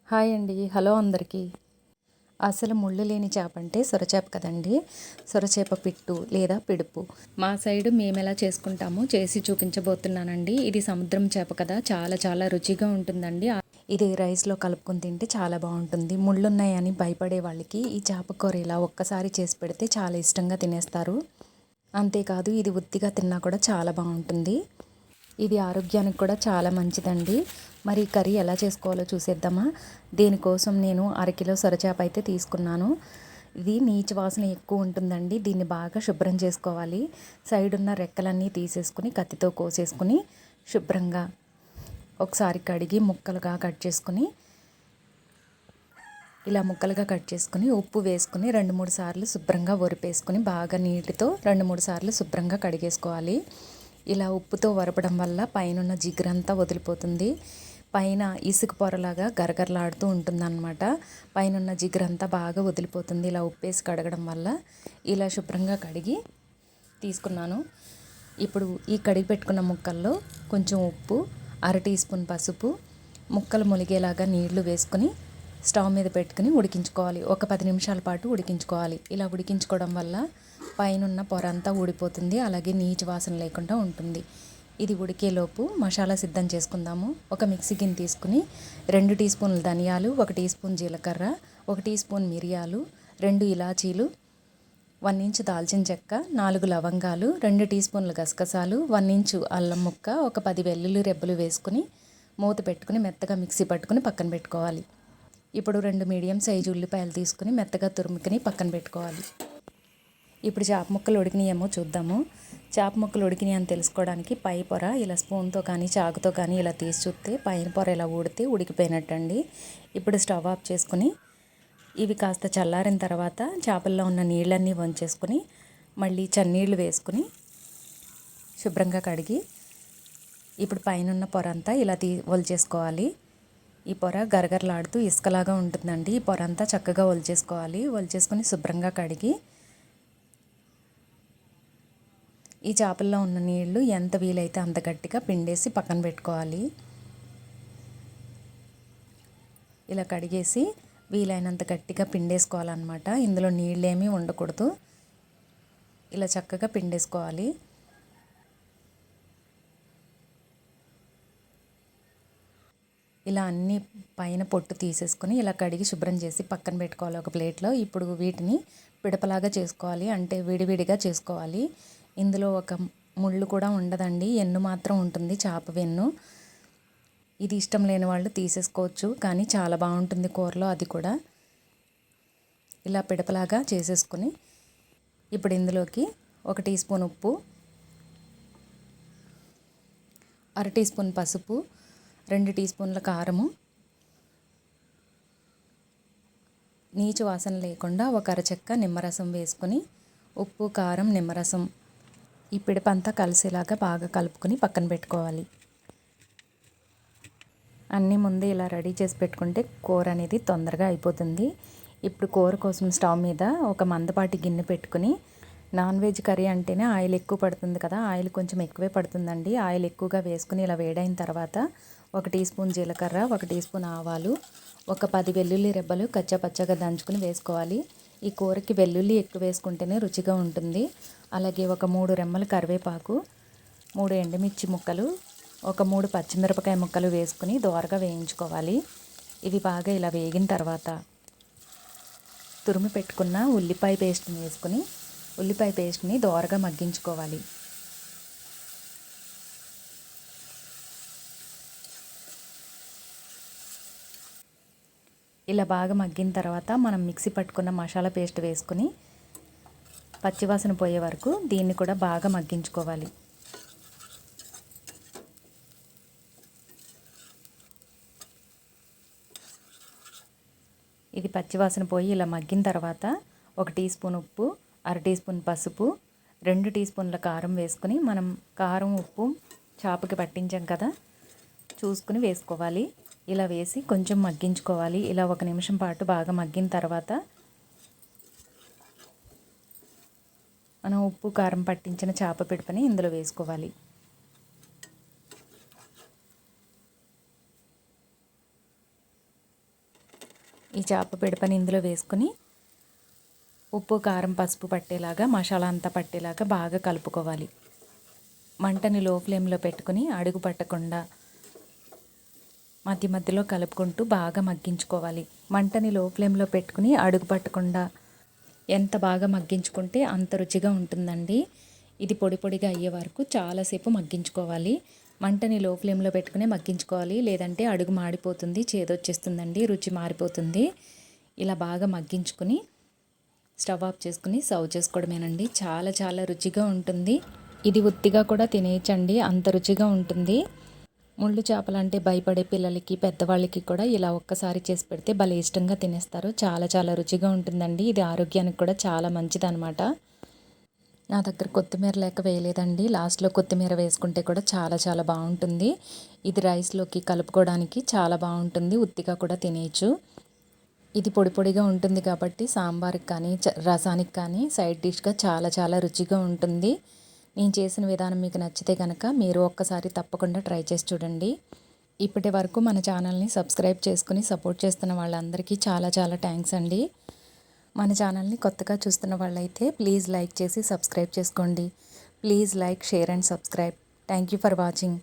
Hi అండి. Hello అందరికీ. అసలు ముళ్ళు లేని చేప అంటే సొరచేప కదండి. సొరచేప పిట్టు లేదా పిడుపు. మా సైడు మేము ఎలా చేసుకుంటామో చేసి చూపించబోతున్నానండి. ఇది సముద్రం చేప కదా, చాలా చాలా రుచిగా ఉంటుందండి. ఇది రైస్లో కలుపుకొని తింటే చాలా బాగుంటుంది. ముళ్ళున్నాయని భయపడే వాళ్ళకి ఈ చేప కూర ఇలా ఒక్కసారి చేసి పెడితే చాలా ఇష్టంగా తినేస్తారు. అంతేకాదు ఇది ఉత్తిగా తిన్నా కూడా చాలా బాగుంటుంది. ఇది ఆరోగ్యానికి కూడా చాలా మంచిదండి. మరి కర్రీ ఎలా చేసుకోవాలో చూసేద్దామా. దీనికోసం నేను అరకిలో సొరచేప అయితే తీసుకున్నాను. ఇది నీచు వాసన ఎక్కువ ఉంటుందండి. దీన్ని బాగా శుభ్రం చేసుకోవాలి. సైడ్ ఉన్న రెక్కలన్నీ తీసేసుకుని కత్తితో కోసేసుకుని శుభ్రంగా ఒకసారి కడిగి ముక్కలుగా కట్ చేసుకుని ఇలా ముక్కలుగా కట్ చేసుకుని ఉప్పు వేసుకుని 2-3 సార్లు శుభ్రంగా ఒరిపేసుకుని బాగా నీటితో 2-3 సార్లు శుభ్రంగా కడిగేసుకోవాలి. ఇలా ఉప్పుతో వరపడం వల్ల పైన జిగురంతా వదిలిపోతుంది. పైన ఇసుక పొరలాగా గరగరలాడుతూ ఉంటుందన్నమాట. పైన జిగురంతా బాగా వదిలిపోతుంది ఇలా ఉప్పేసి కడగడం వల్ల. ఇలా శుభ్రంగా కడిగి తీసుకున్నాను. ఇప్పుడు ఈ కడిగి పెట్టుకున్న ముక్కల్లో కొంచెం ఉప్పు, 1/2 టీ స్పూన్ పసుపు, ముక్కలు ములిగేలాగా నీళ్లు వేసుకుని స్టవ్ మీద పెట్టుకుని ఉడికించుకోవాలి. ఒక 10 నిమిషాల పాటు ఉడికించుకోవాలి. ఇలా ఉడికించుకోవడం వల్ల పైనున్న పొర అంతా ఊడిపోతుంది. అలాగే నీచు వాసన లేకుండా ఉంటుంది. ఇది ఉడికేలోపు మసాలా సిద్ధం చేసుకుందాము. ఒక మిక్సీ గిన్నె తీసుకుని 2 టీ స్పూన్ల ధనియాలు, 1 టీ స్పూన్ జీలకర్ర, 1 టీ స్పూన్ మిరియాలు, 2 ఇలాచీలు, 1 ఇంచు దాల్చిన చెక్క, 4 లవంగాలు, 2 టీ స్పూన్ల గసగసాలు, 1 ఇంచు అల్లం ముక్క, ఒక 10 వెల్లుల్లి రెబ్బలు వేసుకుని మూత పెట్టుకుని మెత్తగా మిక్సీ పట్టుకుని పక్కన పెట్టుకోవాలి. ఇప్పుడు 2 మీడియం సైజు ఉల్లిపాయలు తీసుకుని మెత్తగా తురుముకుని పక్కన పెట్టుకోవాలి. ఇప్పుడు చేప ముక్కలు ఉడికినాయేమో చూద్దాము. చేప ముక్కలు ఉడికినాయి అని తెలుసుకోవడానికి పై పొర ఇలా స్పూన్తో కానీ చాకుతో కానీ ఇలా తీసి చూస్తే పైన పొర ఇలా ఊడితే ఉడికిపోయినట్టండి. ఇప్పుడు స్టవ్ ఆఫ్ చేసుకుని ఇవి కాస్త చల్లారిన తర్వాత చేపల్లో ఉన్న నీళ్ళన్నీ వంచేసుకుని మళ్ళీ చన్నీళ్ళు వేసుకుని శుభ్రంగా కడిగి ఇప్పుడు పైన పొర అంతా ఇలా ఒలిచేసుకోవాలి. ఈ పొర గరగరలాడుతూ ఇసుకలాగా ఉంటుందండి. ఈ పొర అంతా చక్కగా ఒలిచేసుకోవాలి. ఒలిచేసుకుని శుభ్రంగా కడిగి ఈ చేపల్లో ఉన్న నీళ్లు ఎంత వీలైతే అంత గట్టిగా పిండేసి పక్కన పెట్టుకోవాలి. ఇలా కడిగేసి వీలైనంత గట్టిగా పిండేసుకోవాలన్నమాట. ఇందులో నీళ్ళు ఏమీ ఉండకూడదు. ఇలా చక్కగా పిండేసుకోవాలి. ఇలా అన్ని పైన పొట్టు తీసేసుకొని ఇలా కడిగి శుభ్రం చేసి పక్కన పెట్టుకోవాలి ఒక ప్లేట్లో. ఇప్పుడు వీటిని పిడపలాగా చేసుకోవాలి. అంటే విడివిడిగా చేసుకోవాలి. ఇందులో ఒక ముళ్ళు కూడా ఉండదండి. ఎన్ను మాత్రం ఉంటుంది, చేప వెన్ను. ఇది ఇష్టం లేని వాళ్ళు తీసేసుకోవచ్చు, కానీ చాలా బాగుంటుంది కూరలో అది కూడా. ఇలా పిడపలాగా చేసేసుకొని ఇప్పుడు ఇందులోకి 1 టీ స్పూన్ ఉప్పు, 1/2 టీ స్పూన్ పసుపు, 2 టీ స్పూన్ల కారము, నీచు వాసన లేకుండా ఒక అరచెక్క నిమ్మరసం వేసుకొని ఉప్పు, కారం, నిమ్మరసం ఈ పిడపంతా కలిసేలాగా బాగా కలుపుకొని పక్కన పెట్టుకోవాలి. అన్నీ ముందే ఇలా రెడీ చేసి పెట్టుకుంటే కూర అనేది తొందరగా అయిపోతుంది. ఇప్పుడు కూర కోసం స్టవ్ మీద ఒక మందపాటి గిన్నె పెట్టుకుని, నాన్ వెజ్ కర్రీ అంటేనే ఆయిల్ ఎక్కువ పడుతుంది కదా, ఆయిల్ కొంచెం ఎక్కువే పడుతుందండి. ఆయిల్ ఎక్కువగా వేసుకుని ఇలా వేడైన తర్వాత 1 టీ స్పూన్ జీలకర్ర, 1 టీ స్పూన్ ఆవాలు, ఒక 10 వెల్లుల్లి రెబ్బలు కచ్చపచ్చగా దంచుకుని వేసుకోవాలి. ఈ కూరకి వెల్లుల్లి ఎక్కువ వేసుకుంటేనే రుచిగా ఉంటుంది. అలాగే ఒక 3 రెమ్మల కరివేపాకు, 3 ఎండుమిర్చి ముక్కలు, ఒక 3 పచ్చిమిరపకాయ ముక్కలు వేసుకుని దోరగా వేయించుకోవాలి. ఇవి బాగా ఇలా వేగిన తర్వాత తురిమి పెట్టుకున్న ఉల్లిపాయ పేస్ట్ని వేసుకుని ఉల్లిపాయ పేస్ట్ని దోరగా మగ్గించుకోవాలి. ఇలా బాగా మగ్గిన తర్వాత మనం మిక్సీ పట్టుకున్న మసాలా పేస్ట్ వేసుకుని పచ్చివాసన పోయే వరకు దీన్ని కూడా బాగా మగ్గించుకోవాలి. ఇది పచ్చివాసన పోయి ఇలా మగ్గిన తర్వాత 1 టీ స్పూన్ ఉప్పు, 1/2 టీ స్పూన్ పసుపు, 2 టీ స్పూన్ల కారం వేసుకుని మనం కారం ఉప్పు చేపకి పట్టించాం కదా చూసుకుని వేసుకోవాలి. ఇలా వేసి కొంచెం మగ్గించుకోవాలి. ఇలా 1 నిమిషం పాటు బాగా మగ్గిన తర్వాత మనం ఉప్పు, కారం పట్టించిన చేప పిడపని ఇందులో వేసుకోవాలి. ఈ చేప పిడపని ఇందులో వేసుకొని ఉప్పు కారం పసుపు పట్టేలాగా మసాలా అంతా పట్టేలాగా బాగా కలుపుకోవాలి. మంటని లో ఫ్లేమ్లో పెట్టుకుని అడుగు పట్టకుండా మధ్య మధ్యలో కలుపుకుంటూ బాగా మగ్గించుకోవాలి. మంటని లో ఫ్లేమ్లో పెట్టుకుని అడుగు పట్టకుండా ఎంత బాగా మగ్గించుకుంటే అంత రుచిగా ఉంటుందండి. ఇది పొడి పొడిగా అయ్యే వరకు చాలాసేపు మగ్గించుకోవాలి. మంటని లో ఫ్లేమ్లో పెట్టుకుని మగ్గించుకోవాలి, లేదంటే అడుగు మాడిపోతుంది, చేదొచ్చేస్తుందండి, రుచి మారిపోతుంది. ఇలా బాగా మగ్గించుకుని స్టవ్ ఆఫ్ చేసుకుని సర్వ్ చేసుకోవడమేనండి. చాలా చాలా రుచిగా ఉంటుంది. ఇది ఉత్తిగా కూడా తినేయచ్చండి, అంత రుచిగా ఉంటుంది. ముళ్ళు చేపలంటే భయపడే పిల్లలకి పెద్దవాళ్ళకి కూడా ఇలా ఒక్కసారి చేసి పెడితే భలే ఇష్టంగా తినేస్తారు. చాలా చాలా రుచిగా ఉంటుందండి. ఇది ఆరోగ్యానికి కూడా చాలా మంచిదన్నమాట. నా దగ్గర కొత్తిమీర లేక వేయలేదండి. లాస్ట్లో కొత్తిమీర వేసుకుంటే కూడా చాలా చాలా బాగుంటుంది. ఇది రైస్లోకి కలుపుకోవడానికి చాలా బాగుంటుంది. ఉత్తిగా కూడా తినేయచ్చు. ఇది పొడి పొడిగా ఉంటుంది కాబట్టి సాంబార్కి కానీ రసానికి కానీ సైడ్ డిష్గా చాలా చాలా రుచిగా ఉంటుంది. నేను చేసిన విధానం మీకు నచ్చితే కనుక మీరు ఒక్కసారి తప్పకుండా ట్రై చేసి చూడండి. ఇప్పటి వరకు మన ఛానల్ని సబ్స్క్రైబ్ చేసుకుని సపోర్ట్ చేస్తున్న వాళ్ళందరికీ చాలా చాలా థ్యాంక్స్ అండి. మన ఛానల్ని కొత్తగా చూస్తున్న వాళ్ళైతే ప్లీజ్ లైక్ చేసి సబ్స్క్రైబ్ చేసుకోండి. Please like, share and subscribe. Thank you for watching.